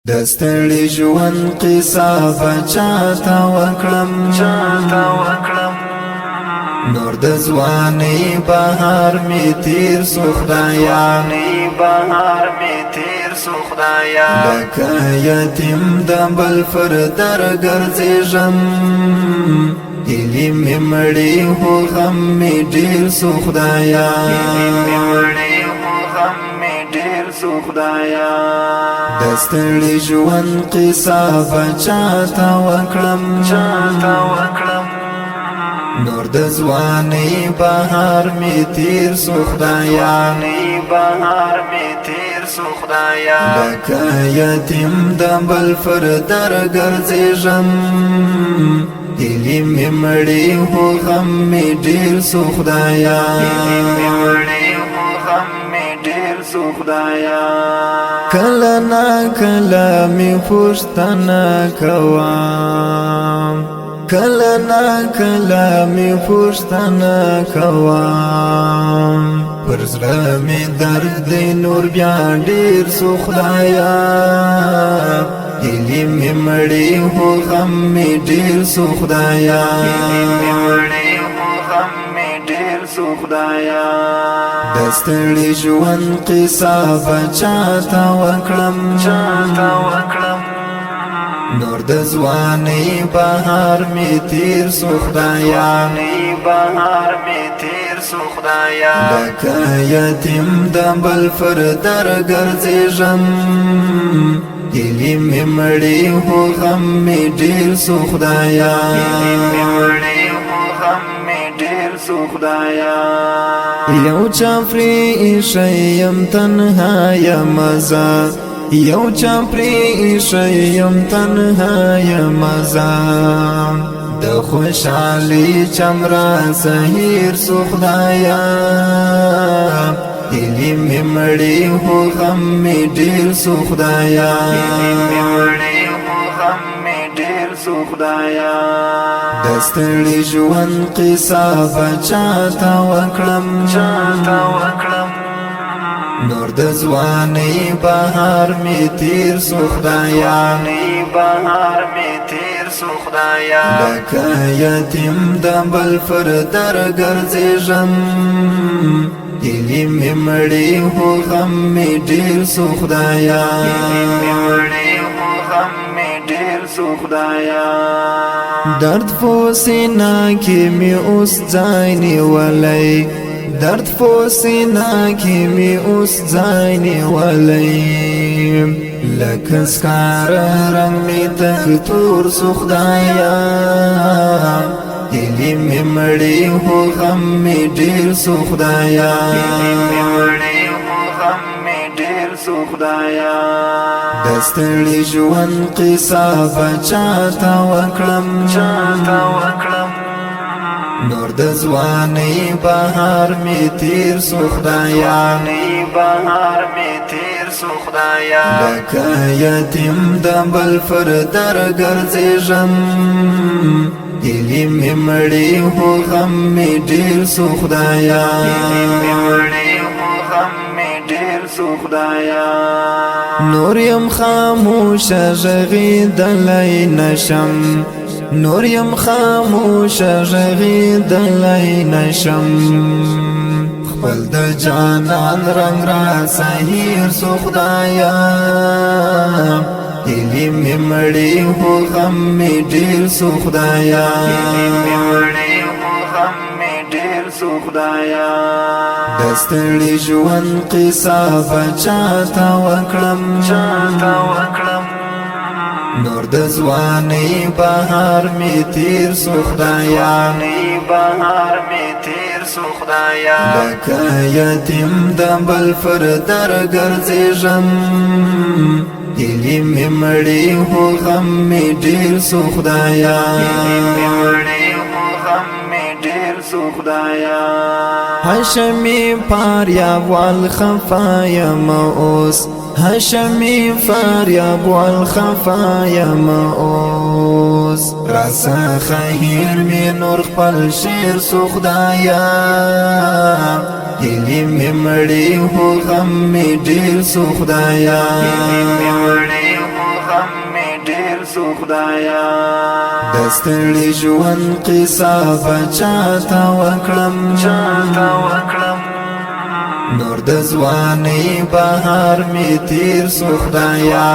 دستړي ژوند قصه بچاته وکړم نور د ځواني بهار می تیر سو خدایا لکه یتیم د بل پر در ګرځېږم هیلې مې مړې خو غم مې ډېر سو خدایا دستړي ژوند قصه بچاته وکړم نور د ځواني بهار می تیر سو خدایا لکه یتیم د بل پر در ګرځېږم هیلې مې مړې خو غم مې ډېر سو خدایا کله نا کله می پوښتنه کوم کله نا کله می پوښتنه کوم پر زړه می درد دی نور بیا ډېر سو خدایا هیلې مې مړې خو غم مې ډېر سو خدایا دستړي ژوند قصه بچاته وکړم نور د ځواني بهار می تیر سو خدایا لکه یتیم د بل پر در ګرځېږم هیلې مې مړې خو غم مې ډېر سو خدایا یو چاپری ایشیم تنها یم زه یو چاپری ایشیم تنها یم زه د خوشحالي چمرا سهیر سو خدایا هیلې مې مړې خو غم مې ډېر سو خدایا دستړي ژوند قصه بچاته وکړم نور د ځواني بهار می تیر سو خدایا لکه یتیم د بل پر در ګرځېږم هیلې مې مړې خو غم مې ډېر سو خدایا درد په سینه کې مې اوس ځای نیولی درد په سینه کې مې اوس ځای نیولی لکه سکاره رنګ مې تک تور سو خدایا هیلې مې مړې خو غم مې ډېر سو خدایا دستړي ژوند قصه بچاته وکړم نور د ځواني بهار می تیر سو خدایا لکه یتیم د بل پر در ګرځېږم هیلې مې مړې خو غم مې ډېر سو خدایا نور یم خاموشه غږېدلی نشم نور یم خاموشه غږېدلی نشم خپل د جانان رنګ را سهیر سو خدایا هیلې مې مړې خو غم مې ډېر سو خدایا دستړي ژوند قصه بچاته وکړم نور د ځواني بهار می تیر سو خدایا لکه یتیم د بل پر در ګرځېږم هیلې مې مړې خو غم مې ډېر سو خدایا هاشمی فاریاب والخفایم اوس هاشمی فاریاب والخفایم اوس راسه خیر می نور خپل شیر سو خدایا هیلې مې مړې خو غم مې ډېر سو خدایا سو خدایا دستړي ژوند قصه بچاته وکړم نور د ځواني بهار می تیر سو خدایا